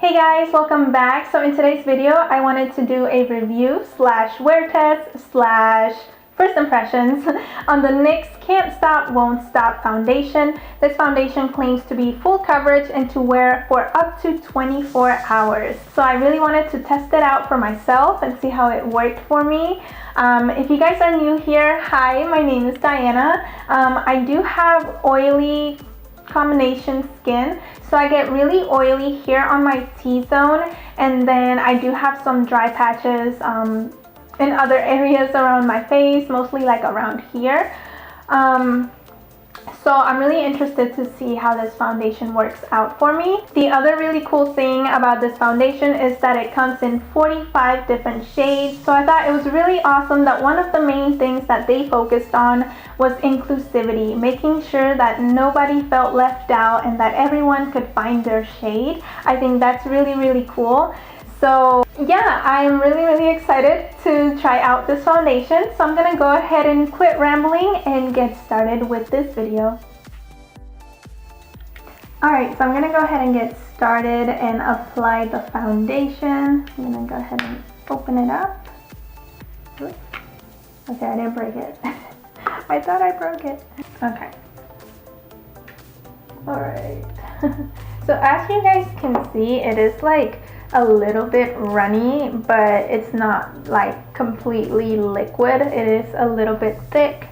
Hey guys, welcome back. So in today's video, I wanted to do a review slash wear test slash first impressions on the NYX Can't Stop Won't Stop foundation. This foundation claims to be full coverage and to wear for up to 24 hours. So I really wanted to test it out for myself and see how it worked for me. If you guys are new here, hi, my name is Diana. I do have oily combination skin, so I get really oily here on my T-zone, and then I do have some dry patches in other areas around my face, mostly like around here. So I'm really interested to see how this foundation works out for me. The other really cool thing about this foundation is that it comes in 45 different shades. So I thought it was really awesome that one of the main things that they focused on was inclusivity, making sure that nobody felt left out and that everyone could find their shade. I think that's really, really cool. So yeah, I'm really excited to try out this foundation. So I'm gonna go ahead and quit rambling and get started with this video. Alright, so I'm gonna go ahead and get started and apply the foundation. I'm gonna go ahead and open it up. Oops. Okay, I didn't break it. I thought I broke it. Okay. Alright. So as you guys can see, it is like a little bit runny, but it's not like completely liquid. It is a little bit thick.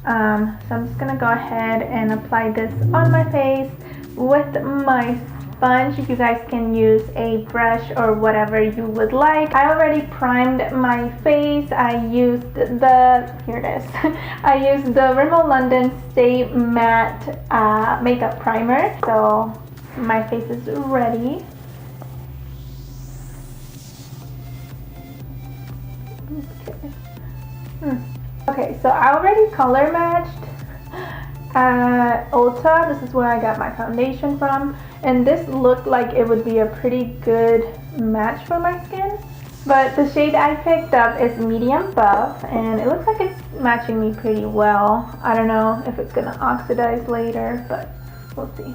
So I'm just gonna go ahead and apply this on my face with my sponge. You guys can use a brush or whatever you would like. I already primed my face. I used here it is. I used the Rimmel London Stay Matte makeup primer. So my face is ready. Okay, so I already color matched at Ulta. This is where I got my foundation from, and this looked like it would be a pretty good match for my skin. But the shade I picked up is medium buff, and it looks like it's matching me pretty well. I don't know if it's gonna oxidize later, but we'll see.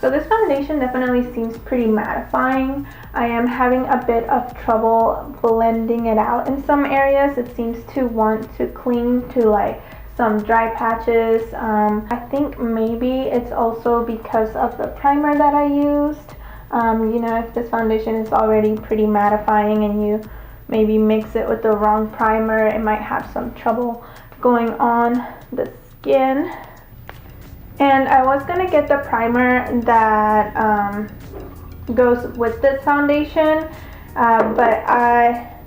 So this foundation definitely seems pretty mattifying. I am having a bit of trouble blending it out in some areas. It seems to want to cling to like some dry patches. I think maybe it's also because of the primer that I used. You know, if this foundation is already pretty mattifying and you maybe mix it with the wrong primer, it might have some trouble going on the skin. And I was gonna get the primer that goes with this foundation, but I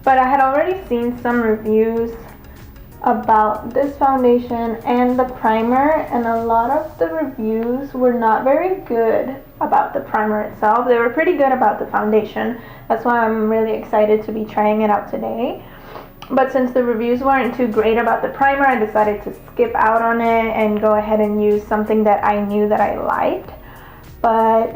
had already seen some reviews about this foundation and the primer, and a lot of the reviews were not very good about the primer itself. They were pretty good about the foundation. That's why I'm really excited to be trying it out today. But since the reviews weren't too great about the primer, I decided to skip out on it and go ahead and use something that I knew that I liked. But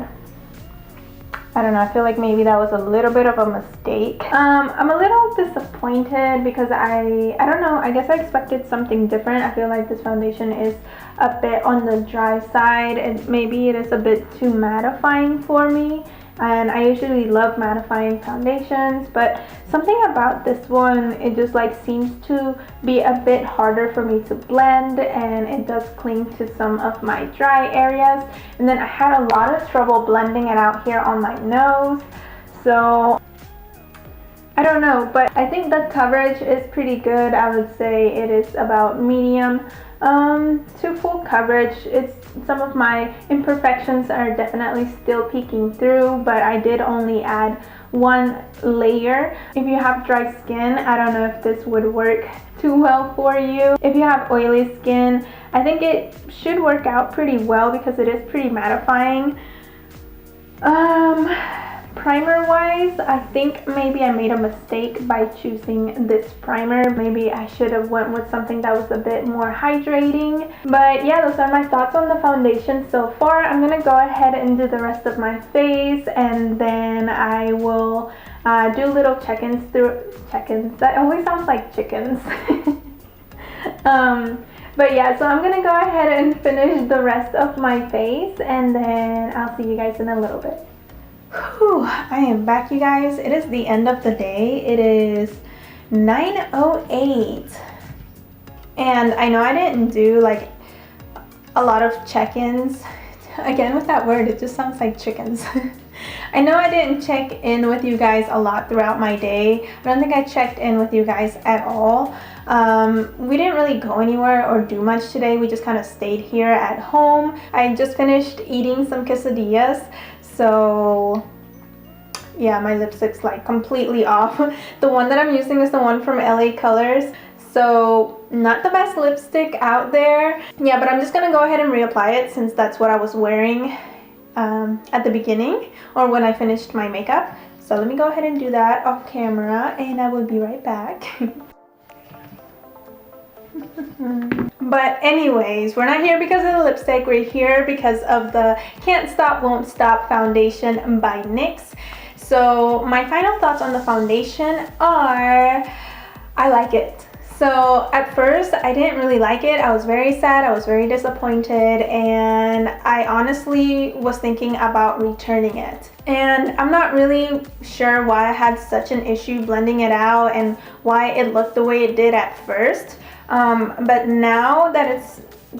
I don't know, I feel like maybe that was a little bit of a mistake. I'm a little disappointed because I don't know, I guess I expected something different. I feel like this foundation is a bit on the dry side, and maybe it is a bit too mattifying for me. And I usually love mattifying foundations, but something about this one, it just like seems to be a bit harder for me to blend, and it does cling to some of my dry areas. And then I had a lot of trouble blending it out here on my nose. So I don't know, but I think the coverage is pretty good. I would say it is about medium to full coverage. Some of my imperfections are definitely still peeking through, but I did only add one layer. If you have dry skin, I don't know if this would work too well for you. If you have oily skin, I think it should work out pretty well because it is pretty mattifying. Primer wise, I think maybe I made a mistake by choosing this primer. Maybe I should have went with something that was a bit more hydrating. But yeah, those are my thoughts on the foundation so far. I'm gonna go ahead and do the rest of my face, and then I will do little check-ins. That always sounds like chickens. But yeah, so I'm gonna go ahead and finish the rest of my face, and then I'll see you guys in a little bit. Whew, I am back, you guys. It is the end of the day. It is 9:08, and I know I didn't do like a lot of check-ins. Again, with that word, it just sounds like chickens. I know I didn't check in with you guys a lot throughout my day. I don't think I checked in with you guys at all. We didn't really go anywhere or do much today. We just kind of stayed here at home. I just finished eating some quesadillas, so yeah, my lipstick's like completely off. The one that I'm using is the one from LA Colors, so not the best lipstick out there. Yeah, but I'm just gonna go ahead and reapply it since that's what I was wearing at the beginning or when I finished my makeup. So let me go ahead and do that off camera, and I will be right back. But anyways, we're not here because of the lipstick. We're here because of the Can't Stop Won't Stop foundation by NYX. So my final thoughts on the foundation are, I like it. So at first I didn't really like it. I was very sad, I was very disappointed, and I honestly was thinking about returning it. And I'm not really sure why I had such an issue blending it out and why it looked the way it did at first. But now that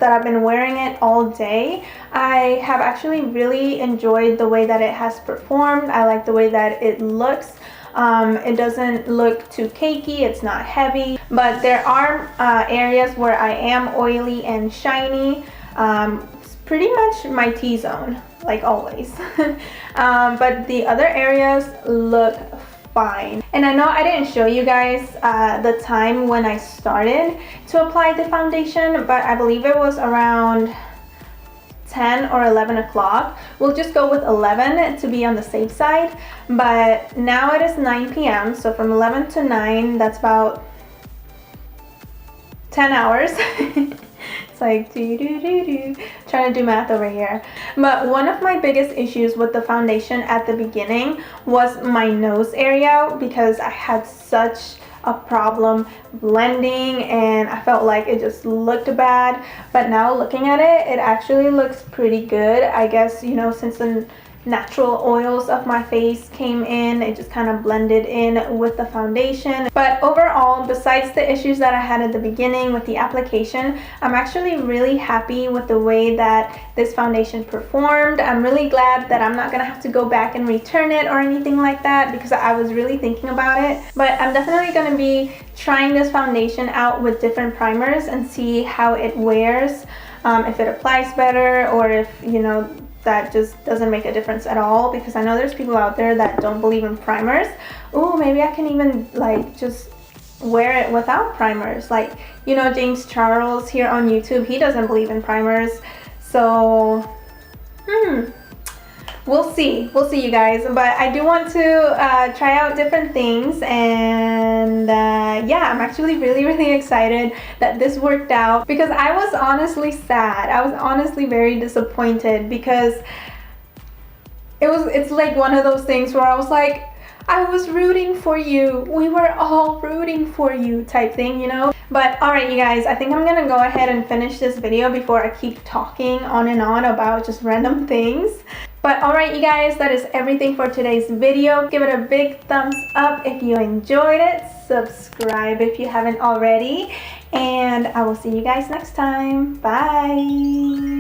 I've been wearing it all day, I have actually really enjoyed the way that it has performed. I like the way that it looks. It doesn't look too cakey, it's not heavy, but there are areas where I am oily and shiny. It's pretty much my T-zone, like always. But the other areas look fine. And I know I didn't show you guys the time when I started to apply the foundation, but I believe it was around 10 or 11 o'clock. We'll just go with 11 to be on the safe side. But now it is 9 p.m. so from 11 to 9, that's about 10 hours. It's like trying to do math over here. But one of my biggest issues with the foundation at the beginning was my nose area, because I had such a problem blending and I felt like it just looked bad. But now looking at it, it actually looks pretty good. I guess, you know, since the natural oils of my face came in, it just kind of blended in with the foundation. But overall, besides the issues that I had at the beginning with the application, I'm actually really happy with the way that this foundation performed. I'm really glad that I'm not gonna have to go back and return it or anything like that, because I was really thinking about it. But I'm definitely gonna be trying this foundation out with different primers and see how it wears, if it applies better, or if, you know, that just doesn't make a difference at all, because I know there's people out there that don't believe in primers. Ooh, maybe I can even like just wear it without primers. Like, you know, James Charles here on YouTube, he doesn't believe in primers. So we'll see you guys. But I do want to try out different things, and yeah, I'm actually really excited that this worked out, because I was honestly sad. I was honestly very disappointed, because it's like one of those things where I was like, I was rooting for you, we were all rooting for you type thing, you know. But alright, you guys, I think I'm gonna go ahead and finish this video before I keep talking on and on about just random things. But alright, you guys, that is everything for today's video. Give it a big thumbs up if you enjoyed it, subscribe if you haven't already, and I will see you guys next time. Bye.